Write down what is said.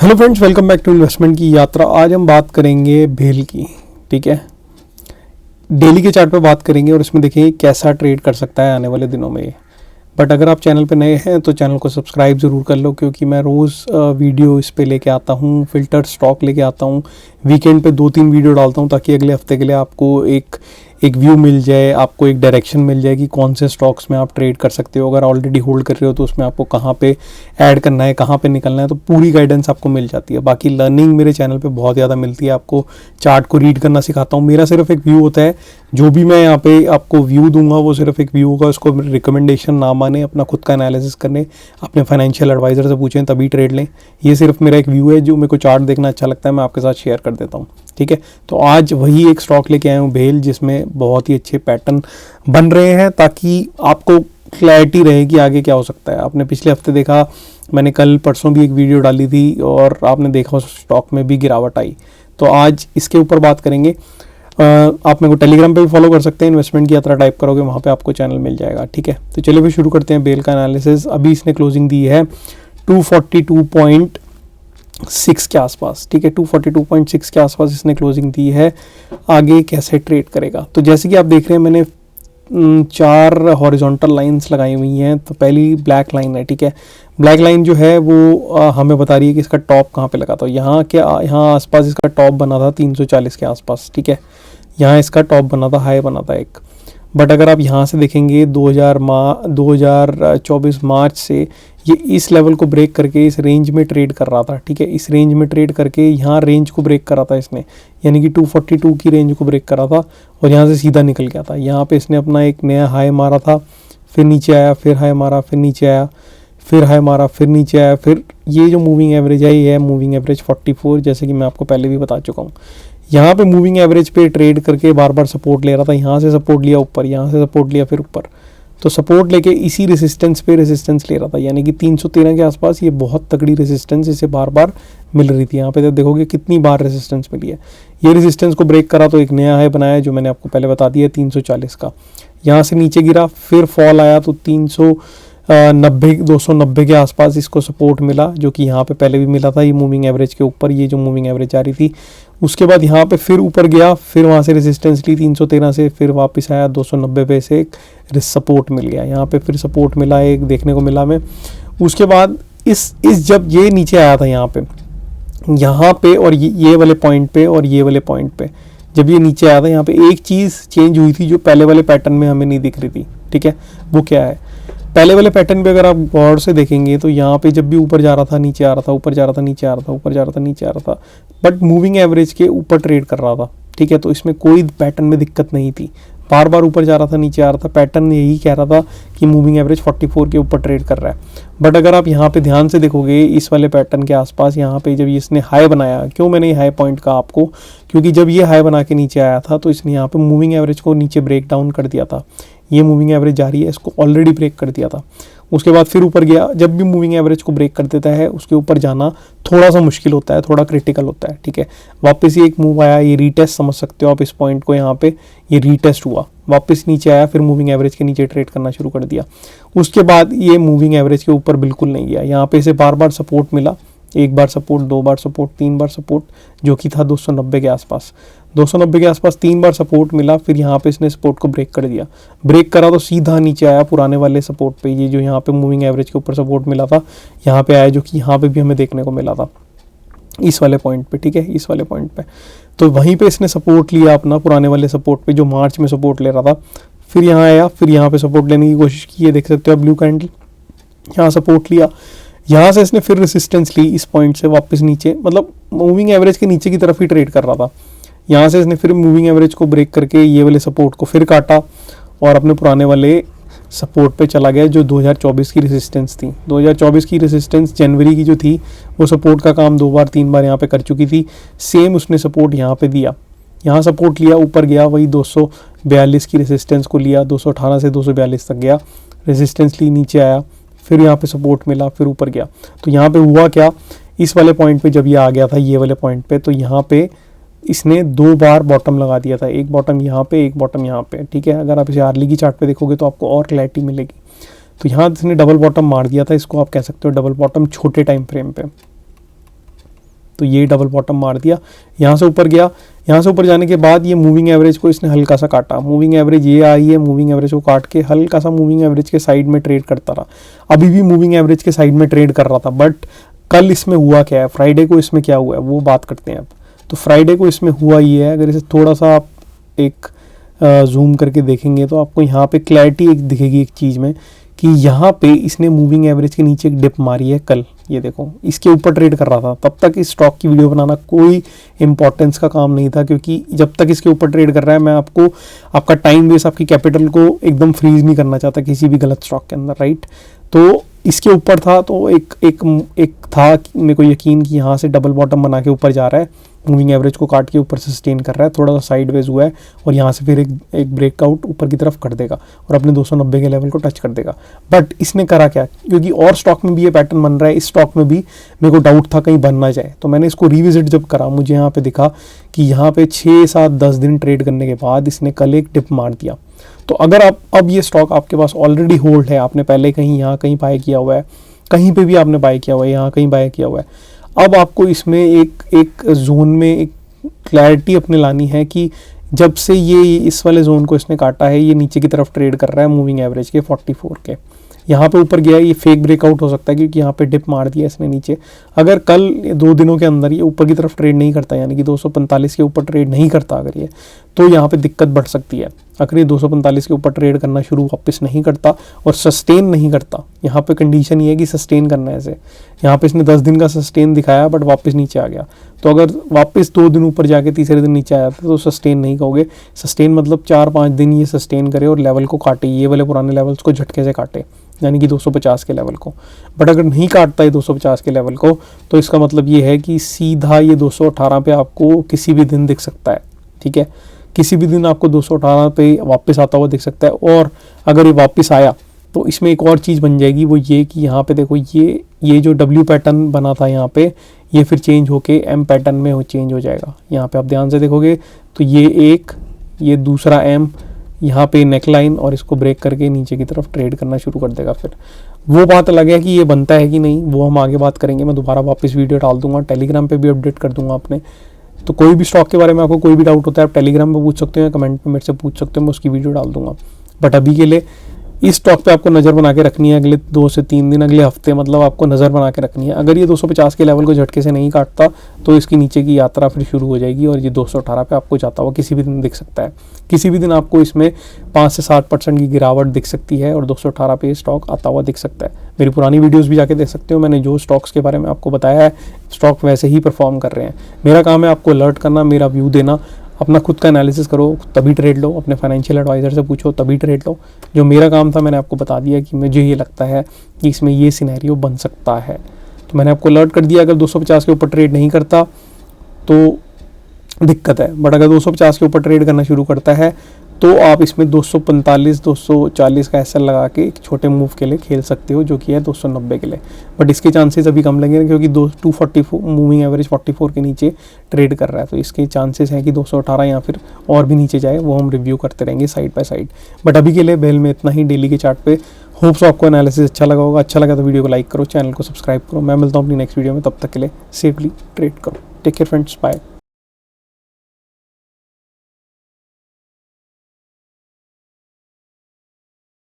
Hello friends, welcome back to investment की यात्रा। आज हम बात करेंगे भेल की। ठीक है, डेली के चार्ट पे बात करेंगे और इसमें देखिए कैसा ट्रेड कर सकता है आने वाले दिनों में। बट अगर आप चैनल पे नए हैं तो चैनल को सब्सक्राइब ज़रूर कर लो, क्योंकि मैं रोज़ वीडियो इस पे लेके आता हूँ, फिल्टर स्टॉक लेके आता हूँ। वीकेंड पे 2-3 वीडियो डालता हूँ ताकि अगले हफ्ते के लिए आपको एक व्यू मिल जाए, आपको एक डायरेक्शन मिल जाए कि कौन से स्टॉक्स में आप ट्रेड कर सकते हो। अगर ऑलरेडी होल्ड कर रहे हो तो उसमें आपको कहाँ पे ऐड करना है, कहाँ पे निकलना है, तो पूरी गाइडेंस आपको मिल जाती है। बाकी लर्निंग मेरे चैनल पे बहुत ज़्यादा मिलती है। आपको चार्ट को रीड करना सिखाता हूँ। मेरा सिर्फ एक व्यू होता है, जो भी मैं यहाँ पे आपको व्यू दूंगा वो सिर्फ एक व्यू होगा। उसको रिकमेंडेशन ना माने, अपना खुद का एनालिसिस करने, अपने फाइनेंशियल एडवाइजर से पूछें तभी ट्रेड लें। ये सिर्फ मेरा एक व्यू है, जो मेरे को चार्ट देखना अच्छा लगता है मैं आपके साथ शेयर कर देता हूँ। ठीक है, तो आज वही एक स्टॉक लेके आया हूँ भेल, जिसमें बहुत ही अच्छे पैटर्न बन रहे हैं ताकि आपको क्लैरिटी रहे कि आगे क्या हो सकता है। आपने पिछले हफ्ते देखा, मैंने कल परसों भी एक वीडियो डाली थी और आपने देखा उस स्टॉक में भी गिरावट आई। तो आज इसके ऊपर बात करेंगे। आप मेरे को टेलीग्राम पे भी फॉलो कर सकते हैं, इन्वेस्टमेंट की यात्रा टाइप करोगे वहाँ पे आपको चैनल मिल जाएगा। ठीक है, तो चलिए फिर शुरू करते हैं भेल का एनालिसिस। अभी इसने क्लोजिंग दी है 242.6 के आसपास। ठीक है, 242.6 के आसपास इसने क्लोजिंग दी है। आगे कैसे ट्रेड करेगा, तो जैसे कि आप देख रहे हैं मैंने 4 हॉरिजॉन्टल लाइंस लगाई हुई हैं। तो पहली ब्लैक लाइन है। ठीक है, ब्लैक लाइन जो है वो हमें बता रही है कि इसका टॉप कहाँ पे लगा था। यहाँ आसपास इसका टॉप बना था 340 के आसपास। ठीक है, यहाँ इसका टॉप बना था, हाई बना था एक। बट अगर आप यहाँ से देखेंगे 2024 मार्च से ये इस लेवल को ब्रेक करके इस रेंज में ट्रेड कर रहा था। ठीक है, इस रेंज में ट्रेड करके यहाँ रेंज को ब्रेक करा था इसने, यानी कि 242 की रेंज को ब्रेक करा था और यहाँ से सीधा निकल गया था। यहाँ पे इसने अपना एक नया हाई मारा था, फिर नीचे आया, फिर हाई मारा, फिर नीचे आया, फिर हाई मारा, फिर नीचे आया। फिर ये जो मूविंग एवरेज है, ये है मूविंग एवरेज 44, जैसे कि मैं आपको पहले भी बता चुका हूँ। यहाँ पे मूविंग एवरेज पे ट्रेड करके बार बार सपोर्ट ले रहा था। यहाँ से सपोर्ट लिया ऊपर, यहाँ से सपोर्ट लिया फिर ऊपर, तो सपोर्ट लेके इसी रेजिस्टेंस पे रेजिस्टेंस ले रहा था, यानी कि 313 के आसपास। ये बहुत तगड़ी रेजिस्टेंस इसे बार बार मिल रही थी। यहाँ पे तो देखोगे कितनी बार रेजिस्टेंस मिली है। ये रेजिस्टेंस को ब्रेक करा तो एक नया हाई बनाया, जो मैंने आपको पहले बता दिया 340 का। यहाँ से नीचे गिरा, फिर फॉल आया तो 290 के आसपास इसको सपोर्ट मिला, जो कि यहाँ पे पहले भी मिला था। ये मूविंग एवरेज के ऊपर, ये जो मूविंग एवरेज आ रही थी। उसके बाद यहाँ पे फिर ऊपर गया, फिर वहाँ से रेजिस्टेंस ली 313 से, फिर वापस आया 290 पे से एक सपोर्ट मिल गया। यहाँ पे फिर सपोर्ट मिला, एक देखने को मिला हमें। उसके बाद इस जब ये नीचे आया था यहाँ पे और ये वाले पॉइंट पे और ये वाले पॉइंट पे जब ये नीचे आया था, यहाँ पे एक चीज़ चेंज हुई थी जो पहले वाले पैटर्न में हमें नहीं दिख रही थी। ठीक है, वो क्या है? पहले वाले पैटर्न पे अगर आप गौर से देखेंगे तो यहाँ पे जब भी ऊपर जा रहा था, नीचे आ रहा था, ऊपर जा रहा था, नीचे आ रहा था, ऊपर जा रहा था, नीचे आ रहा था, बट मूविंग एवरेज के ऊपर ट्रेड कर रहा था। ठीक है, तो इसमें कोई पैटर्न में दिक्कत नहीं थी। बार बार ऊपर जा रहा था, नीचे आ रहा था, पैटर्न यही कह रहा था कि मूविंग एवरेज 44 के ऊपर ट्रेड कर रहा है। बट अगर आप यहाँ पे ध्यान से देखोगे इस वाले पैटर्न के आसपास, यहाँ पे जब इसने हाई बनाया, क्यों मैंने ये हाई पॉइंट कहा आपको, क्योंकि जब ये हाई बना के नीचे आया था तो इसने यहाँ पे मूविंग एवरेज को नीचे ब्रेक डाउन कर दिया था। ये मूविंग एवरेज जा रही है, इसको ऑलरेडी ब्रेक कर दिया था। उसके बाद फिर ऊपर गया। जब भी मूविंग एवरेज को ब्रेक कर देता है उसके ऊपर जाना थोड़ा सा मुश्किल होता है, थोड़ा क्रिटिकल होता है। ठीक है, वापस ये एक मूव आया, ये रीटेस्ट समझ सकते हो आप इस पॉइंट को। यहाँ पे ये रीटेस्ट हुआ, वापस नीचे आया, फिर मूविंग एवरेज के नीचे ट्रेड करना शुरू कर दिया। उसके बाद ये मूविंग एवरेज के ऊपर बिल्कुल नहीं गया। यहाँ पे इसे बार बार सपोर्ट मिला, एक बार सपोर्ट, 2 बार सपोर्ट, 3 बार सपोर्ट, जो कि था 290 के आसपास। 290 के आसपास 3 बार सपोर्ट मिला, फिर यहाँ पे इसने सपोर्ट को ब्रेक कर दिया। ब्रेक करा तो सीधा नीचे आया पुराने वाले सपोर्ट पे, ये जो यहाँ पे मूविंग एवरेज के ऊपर सपोर्ट मिला था, यहाँ पे आया, जो कि यहाँ पे भी हमें देखने को मिला था इस वाले पॉइंट पे। ठीक है, इस वाले पॉइंट पे तो वहीं पे इसने सपोर्ट लिया अपना पुराने वाले सपोर्ट पे, जो मार्च में सपोर्ट ले रहा था। फिर यहाँ आया, फिर यहाँ पे सपोर्ट लेने की कोशिश की है, देख सकते हो ब्लू कैंडल, यहाँ सपोर्ट लिया, यहाँ से इसने फिर रेसिस्टेंस ली इस पॉइंट से वापस नीचे, मतलब मूविंग एवरेज के नीचे की तरफ ही ट्रेड कर रहा था। यहाँ से इसने फिर मूविंग एवरेज को ब्रेक करके ये वाले सपोर्ट को फिर काटा और अपने पुराने वाले सपोर्ट पे चला गया, जो 2024 की रेसिस्टेंस थी। 2024 की रेसिस्टेंस जनवरी की जो थी, वो सपोर्ट का काम 2 बार 3 बार यहाँ पे कर चुकी थी। सेम उसने सपोर्ट यहाँ पे दिया, यहाँ सपोर्ट लिया, ऊपर गया, वही 242 की रेसिस्टेंस को लिया, 218 से 242 तक गया, रेसिस्टेंस ली, नीचे आया, फिर यहाँ पे सपोर्ट मिला, फिर ऊपर गया। तो यहाँ पे हुआ क्या, इस वाले पॉइंट पे जब ये आ गया था, ये वाले पॉइंट पे, तो यहाँ पे इसने 2 बार बॉटम लगा दिया था, एक बॉटम यहाँ पे, एक बॉटम यहाँ पे। ठीक है, अगर आप इसे आर्ली की चार्ट पे देखोगे तो आपको और क्लैरिटी मिलेगी। तो यहाँ इसने डबल बॉटम मार दिया था, इसको आप कह सकते हो डबल बॉटम छोटे टाइम फ्रेम पे। तो ये डबल बॉटम मार दिया, यहाँ से ऊपर गया। यहाँ से ऊपर जाने के बाद ये मूविंग एवरेज को इसने हल्का सा काटा, मूविंग एवरेज ये आई है, मूविंग एवरेज को काट के हल्का सा मूविंग एवरेज के साइड में ट्रेड करता रहा। अभी भी मूविंग एवरेज के साइड में ट्रेड कर रहा था, बट कल इसमें हुआ क्या है, फ्राइडे को इसमें क्या हुआ है वो बात करते हैं अब। तो फ्राइडे को इसमें हुआ ये है, अगर इसे थोड़ा सा आप एक जूम करके देखेंगे तो आपको यहाँ पे क्लैरिटी एक दिखेगी एक चीज़ में कि यहाँ पे इसने मूविंग एवरेज के नीचे एक डिप मारी है कल। ये देखो, इसके ऊपर ट्रेड कर रहा था, तब तक इस स्टॉक की वीडियो बनाना कोई इंपॉर्टेंस का काम नहीं था, क्योंकि जब तक इसके ऊपर ट्रेड कर रहा है मैं आपको आपका टाइम वेस्ट, आपकी कैपिटल को एकदम फ्रीज नहीं करना चाहता किसी भी गलत स्टॉक के अंदर, राइट। तो इसके ऊपर था तो एक था मेरे को यकीन कि यहाँ से डबल बॉटम बना के ऊपर जा रहा है, मूविंग एवरेज को काट के ऊपर सस्टेन कर रहा है, थोड़ा सा साइडवेज हुआ है और यहाँ से फिर एक ब्रेकआउट ऊपर की तरफ कर देगा और अपने 290 के लेवल को टच कर देगा। बट इसने करा क्या, क्योंकि और स्टॉक में भी ये पैटर्न बन रहा है, इस स्टॉक में भी मेरे को डाउट था कहीं बन ना जाए, तो मैंने इसको रिविजिट जब करा, मुझे यहाँ पे दिखा कि यहाँ पे 6, 7, 10 दिन ट्रेड करने के बाद इसने कल एक टिप मार दिया। तो अगर आप अब ये स्टॉक आपके पास ऑलरेडी होल्ड है, आपने पहले कहीं यहाँ कहीं बाय किया हुआ है, कहीं पे भी आपने बाय किया हुआ है, यहाँ कहीं बाय किया हुआ है, अब आपको इसमें एक जोन में एक क्लैरिटी अपने लानी है कि जब से ये इस वाले जोन को इसने काटा है, ये नीचे की तरफ ट्रेड कर रहा है मूविंग एवरेज के 44 के, यहाँ पे ऊपर गया है, ये फेक ब्रेकआउट हो सकता है क्योंकि यहाँ पे डिप मार दिया इसने नीचे। अगर कल 2 दिनों के अंदर ये ऊपर की तरफ ट्रेड नहीं करता, यानी कि 245 के ऊपर ट्रेड नहीं करता अगर ये, तो यहाँ पे दिक्कत बढ़ सकती है। अगर ये 245 के ऊपर ट्रेड करना शुरू वापस नहीं करता और सस्टेन नहीं करता, यहाँ पे कंडीशन ये है कि सस्टेन करना है इसे, यहाँ पे इसने 10 दिन का सस्टेन दिखाया बट वापस नीचे आ गया, तो अगर वापस 2 दिन ऊपर जाके तीसरे दिन नीचे आया तो सस्टेन नहीं कहोगे। सस्टेन मतलब 4-5 दिन ये सस्टेन करे और लेवल को काटे, ये वाले पुराने लेवल्स को झटके से काटे, यानी कि 250 के लेवल को। बट अगर नहीं काटता है 250 के लेवल को, तो इसका मतलब ये है कि सीधा ये 218 पे आपको किसी भी दिन दिख सकता है, ठीक है, किसी भी दिन आपको 218 पे वापस आता हुआ दिख सकता है। और अगर ये वापस आया तो इसमें एक और चीज़ बन जाएगी, वो ये कि यहाँ पे देखो ये जो W पैटर्न बना था यहाँ पे, ये फिर चेंज होके M पैटर्न में चेंज हो जाएगा। यहाँ पे आप ध्यान से देखोगे तो ये दूसरा M यहाँ पे नेक लाइन, और इसको ब्रेक करके नीचे की तरफ ट्रेड करना शुरू कर देगा। फिर वो बात अलग है कि ये बनता है कि नहीं, वो हम आगे बात करेंगे, मैं दोबारा वापस वीडियो डाल दूंगा, टेलीग्राम पे भी अपडेट कर दूंगा अपने। तो कोई भी स्टॉक के बारे में आपको कोई भी डाउट होता है आप टेलीग्राम पे पूछ सकते हो या कमेंट में मेरे से पूछ सकते हो, मैं उसकी वीडियो डाल दूंगा। बट अभी के लिए इस स्टॉक पे आपको नज़र बना के रखनी है, अगले 2 से 3 दिन, अगले हफ्ते मतलब आपको नज़र बना के रखनी है। अगर ये 250 के लेवल को झटके से नहीं काटता तो इसकी नीचे की यात्रा फिर शुरू हो जाएगी और ये 218 पे आपको जाता हुआ किसी भी दिन दिख सकता है। किसी भी दिन आपको इसमें 5 से 7% की गिरावट दिख सकती है और 218 पे स्टॉक आता हुआ दिख सकता है। मेरी पुरानी वीडियोज़ भी जाके देख सकते हो, मैंने जो स्टॉक्स के बारे में आपको बताया है, स्टॉक वैसे ही परफॉर्म कर रहे हैं। मेरा काम है आपको अलर्ट करना, मेरा व्यू देना, अपना खुद का एनालिसिस करो तभी ट्रेड लो, अपने फाइनेंशियल एडवाइज़र से पूछो तभी ट्रेड लो। जो मेरा काम था मैंने आपको बता दिया कि मुझे ये लगता है कि इसमें ये सिनेरियो बन सकता है, तो मैंने आपको अलर्ट कर दिया। अगर 250 के ऊपर ट्रेड नहीं करता तो दिक्कत है, बट अगर 250 के ऊपर ट्रेड करना शुरू करता है तो आप इसमें 245, 240 का एसएल लगा के एक छोटे मूव के लिए खेल सकते हो, जो कि है 290 के लिए। बट इसके चांसेस अभी कम लगेंगे क्योंकि 244 मूविंग एवरेज 44 के नीचे ट्रेड कर रहा है, तो इसके चांसेस हैं कि 218 या फिर और भी नीचे जाए, वो हम रिव्यू करते रहेंगे साइड बाय साइड। बट अभी के लिए बेल में इतना ही डेली के चार्ट पे। होप सो आपको एनालिसिस अच्छा लगा होगा, अच्छा लगा तो वीडियो को लाइक करो, चैनल को सब्सक्राइब करो। मैं मिलता हूँ अपनी नेक्स्ट वीडियो में, तब तक के लिए सेफली ट्रेड करो। Take care friends, bye.